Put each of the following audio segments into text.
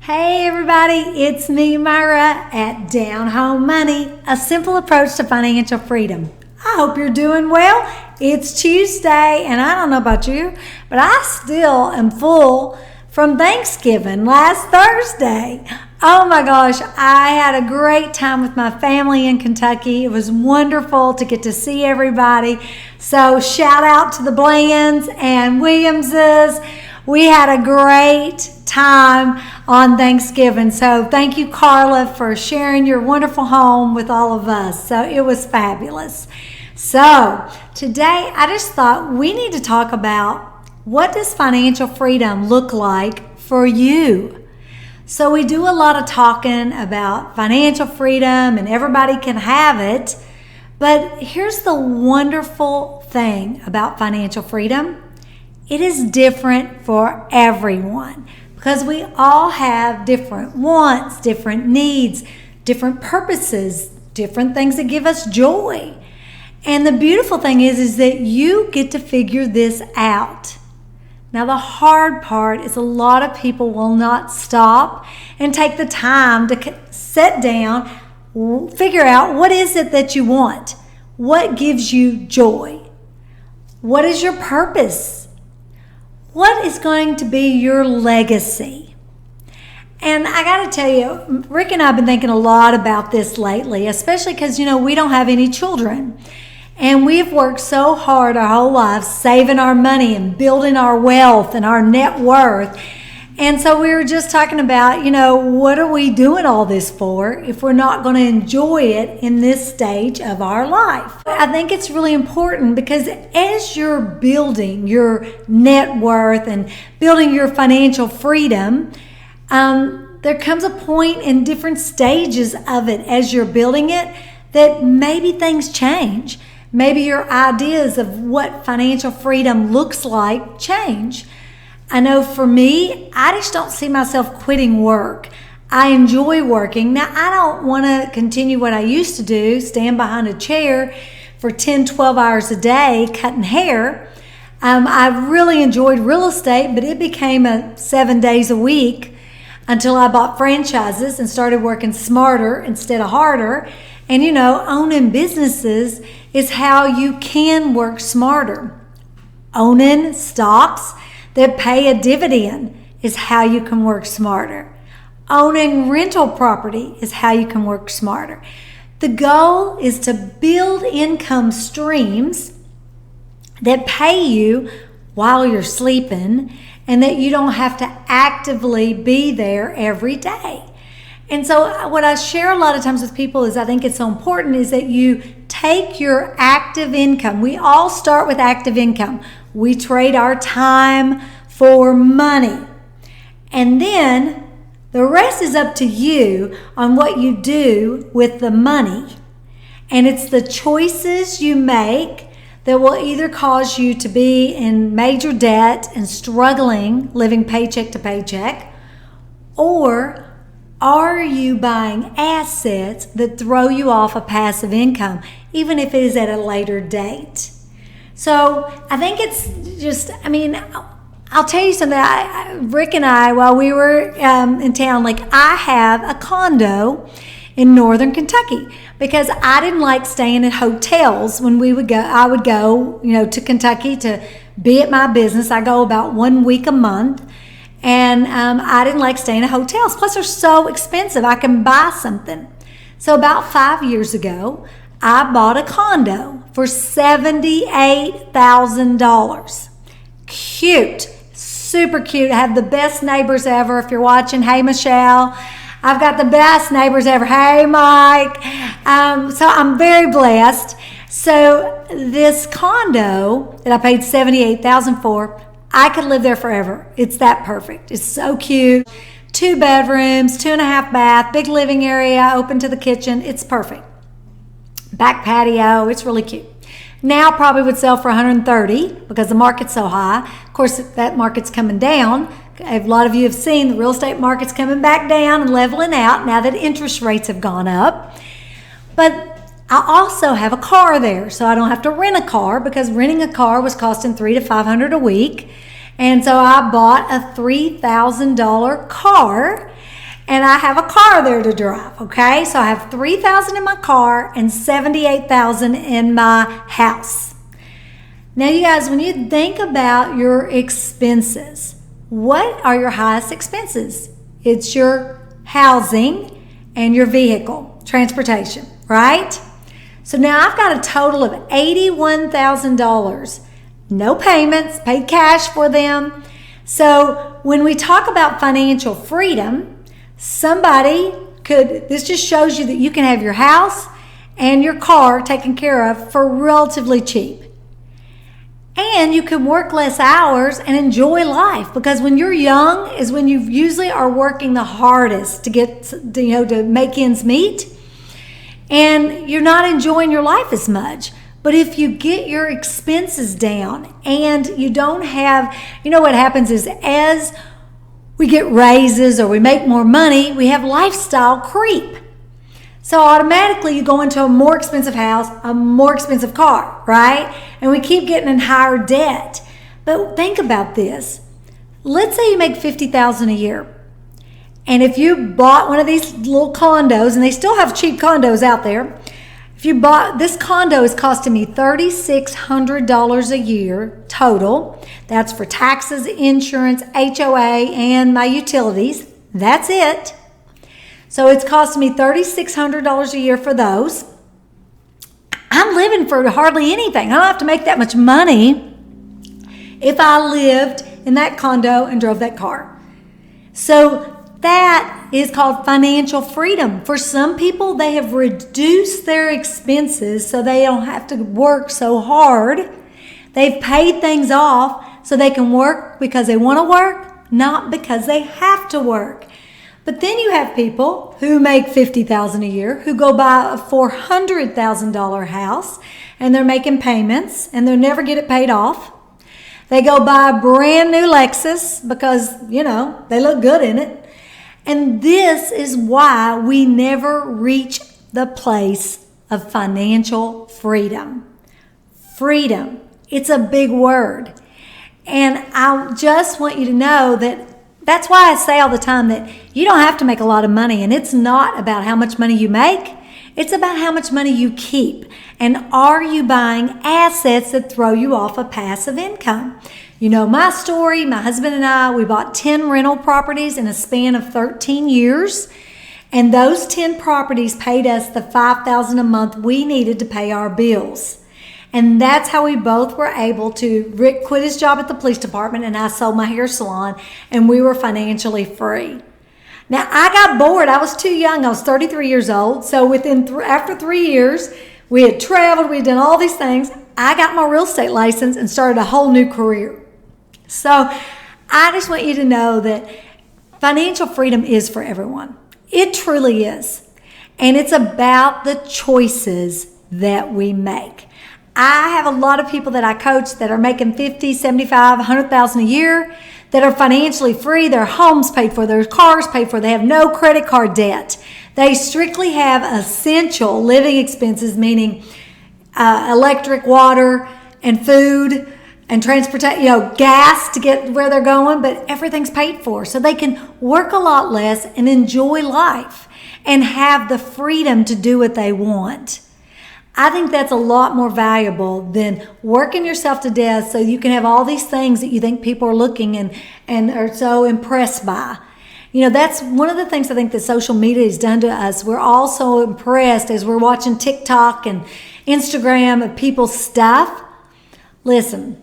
Hey everybody, it's me, Myra, at Down Home Money, a simple approach to financial freedom. I hope you're doing well. It's Tuesday, and I don't know about you, but I still am full from Thanksgiving last Thursday. Oh my gosh, I had a great time with my family in Kentucky. It was wonderful to get to see everybody. So shout out to the Blands and Williamses. We had a great time on Thanksgiving. So thank you, Carla, for sharing your wonderful home with all of us. So it was fabulous. So today I just thought we need to talk about what does financial freedom look like for you. So we do a lot of talking about financial freedom and everybody can have it. But here's the wonderful thing about financial freedom. It is different for everyone because we all have different wants, different needs, different purposes, different things that give us joy. And the beautiful thing is that you get to figure this out. Now, the hard part is a lot of people will not stop and take the time to sit down, figure out what is it that you want? What gives you joy? What is your purpose? What is going to be your legacy? And I got to tell you, Rick and I have been thinking a lot about this lately, especially because, we don't have any children. And we've worked so hard our whole lives saving our money and building our wealth and our net worth. And so we were just talking about, what are we doing all this for if we're not going to enjoy it in this stage of our life? I think it's really important because as you're building your net worth and building your financial freedom, there comes a point in different stages of it as you're building it that maybe things change. Maybe your ideas of what financial freedom looks like change. I know for me, I just don't see myself quitting work. I enjoy working. Now, I don't want to continue what I used to do, stand behind a chair for 10, 12 hours a day cutting hair. I really enjoyed real estate, but it became 7 days a week until I bought franchises and started working smarter instead of harder. And owning businesses is how you can work smarter. Owning stocks that pay a dividend is how you can work smarter. Owning rental property is how you can work smarter. The goal is to build income streams that pay you while you're sleeping and that you don't have to actively be there every day. And so what I share a lot of times with people is I think it's so important is that you take your active income. We all start with active income. We trade our time for money. And then the rest is up to you on what you do with the money. And it's the choices you make that will either cause you to be in major debt and struggling, living paycheck to paycheck, or are you buying assets that throw you off a passive income, even if it is at a later date? So I think it's just, I'll tell you something. Rick and I, while we were in town, I have a condo in northern Kentucky because I didn't like staying at hotels when we would go. I would go, to Kentucky to be at my business. I go about 1 week a month. And I didn't like staying at hotels. Plus, they're so expensive. I can buy something. So about 5 years ago, I bought a condo for $78,000. Cute. Super cute. I have the best neighbors ever. If you're watching, hey, Michelle. I've got the best neighbors ever. Hey, Mike. So I'm very blessed. So this condo that I paid $78,000 for, I could live there forever. It's that perfect. It's so cute. 2 bedrooms, 2.5 bath, big living area, open to the kitchen. It's perfect. Back patio. It's really cute. Now probably would sell for $130 because the market's so high. Of course, that market's coming down. A lot of you have seen the real estate market's coming back down and leveling out now that interest rates have gone up. But I also have a car there, so I don't have to rent a car because renting a car was costing $300 to $500 a week. And so I bought a $3,000 car and I have a car there to drive, okay? So I have $3,000 in my car and $78,000 in my house. Now, you guys, when you think about your expenses, what are your highest expenses? It's your housing and your vehicle, transportation, right? So now I've got a total of $81,000. No payments, paid cash for them. So when we talk about financial freedom, this just shows you that you can have your house and your car taken care of for relatively cheap. And you can work less hours and enjoy life, because when you're young is when you usually are working the hardest to get, to make ends meet, and you're not enjoying your life as much. But if you get your expenses down and you don't have, what happens is as we get raises or we make more money, we have lifestyle creep. So automatically you go into a more expensive house, a more expensive car, right? And we keep getting in higher debt. But think about this. Let's say you make $50,000 a year. And if you bought one of these little condos, and they still have cheap condos out there, if you bought this condo is costing me $3,600 a year total. That's for taxes, insurance, HOA, and my utilities. That's it. So it's costing me $3,600 a year for those. I'm living for hardly anything. I don't have to make that much money if I lived in that condo and drove that car. So that is called financial freedom. For some people, they have reduced their expenses so they don't have to work so hard. They've paid things off so they can work because they want to work, not because they have to work. But then you have people who make $50,000 a year who go buy a $400,000 house and they're making payments and they'll never get it paid off. They go buy a brand new Lexus because, they look good in it. And this is why we never reach the place of financial freedom. Freedom. It's a big word. And I just want you to know that's why I say all the time that you don't have to make a lot of money. And it's not about how much money you make. It's about how much money you keep. And are you buying assets that throw you off a passive income? You know my story. My husband and I, we bought 10 rental properties in a span of 13 years. And those 10 properties paid us the $5,000 a month we needed to pay our bills. And that's how we both were able to. Rick quit his job at the police department and I sold my hair salon, and we were financially free. Now, I got bored. I was too young. I was 33 years old. So after 3 years, we had traveled. We had done all these things. I got my real estate license and started a whole new career. So I just want you to know that financial freedom is for everyone. It truly is. And it's about the choices that we make. I have a lot of people that I coach that are making $50,000, $75,000, $100,000 a year that are financially free. Their homes paid for, their cars paid for. They have no credit card debt. They strictly have essential living expenses, meaning electric, water, and food, and transportation, gas to get where they're going, but everything's paid for. So they can work a lot less and enjoy life and have the freedom to do what they want. I think that's a lot more valuable than working yourself to death so you can have all these things that you think people are looking and are so impressed by. That's one of the things I think that social media has done to us. We're all so impressed as we're watching TikTok and Instagram of people's stuff. Listen,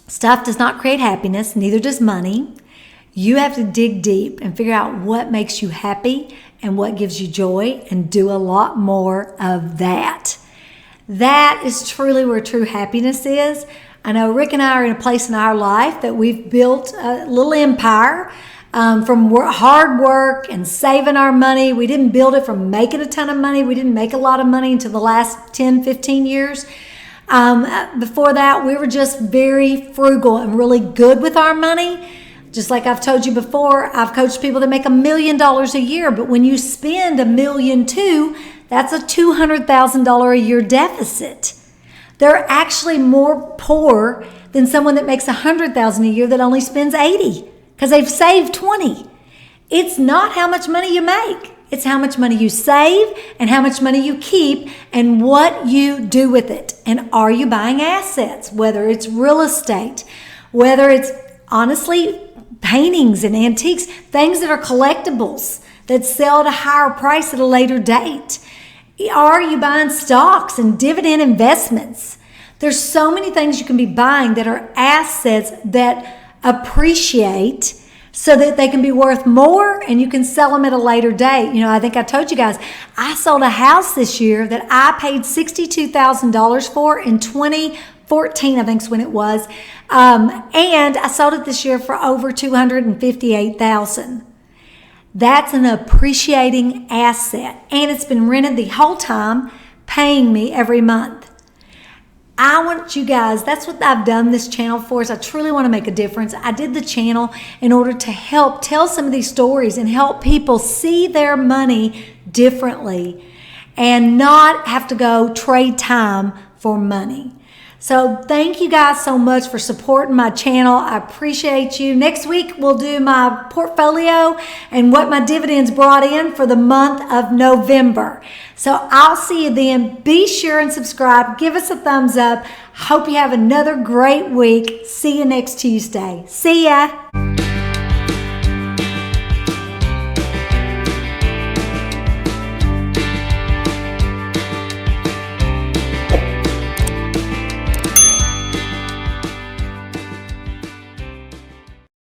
stuff does not create happiness, neither does money. You have to dig deep and figure out what makes you happy and what gives you joy, and do a lot more of that. That is truly where true happiness is. I know Rick and I are in a place in our life that we've built a little empire from hard work and saving our money. We didn't build it from making a ton of money. We didn't make a lot of money until the last 10, 15 years. Before that, we were just very frugal and really good with our money. Just like I've told you before, I've coached people that make $1 million a year, but when you spend $1.2 million, that's a $200,000 a year deficit. They're actually more poor than someone that makes $100,000 a year that only spends $80,000 because they've saved $20,000. It's not how much money you make. It's how much money you save and how much money you keep and what you do with it. And are you buying assets, whether it's real estate, whether it's honestly paintings and antiques, things that are collectibles that sell at a higher price at a later date. Are you buying stocks and dividend investments? There's so many things you can be buying that are assets that appreciate so that they can be worth more and you can sell them at a later date. You know, I think I told you guys, I sold a house this year that I paid $62,000 for in 2014, I think is when it was. And I sold it this year for over $258,000. That's an appreciating asset. And it's been rented the whole time, paying me every month. I want you guys, that's what I've done this channel for, is I truly want to make a difference. I did the channel in order to help tell some of these stories and help people see their money differently and not have to go trade time for money. So thank you guys so much for supporting my channel. I appreciate you. Next week, we'll do my portfolio and what my dividends brought in for the month of November. So I'll see you then. Be sure and subscribe. Give us a thumbs up. Hope you have another great week. See you next Tuesday. See ya.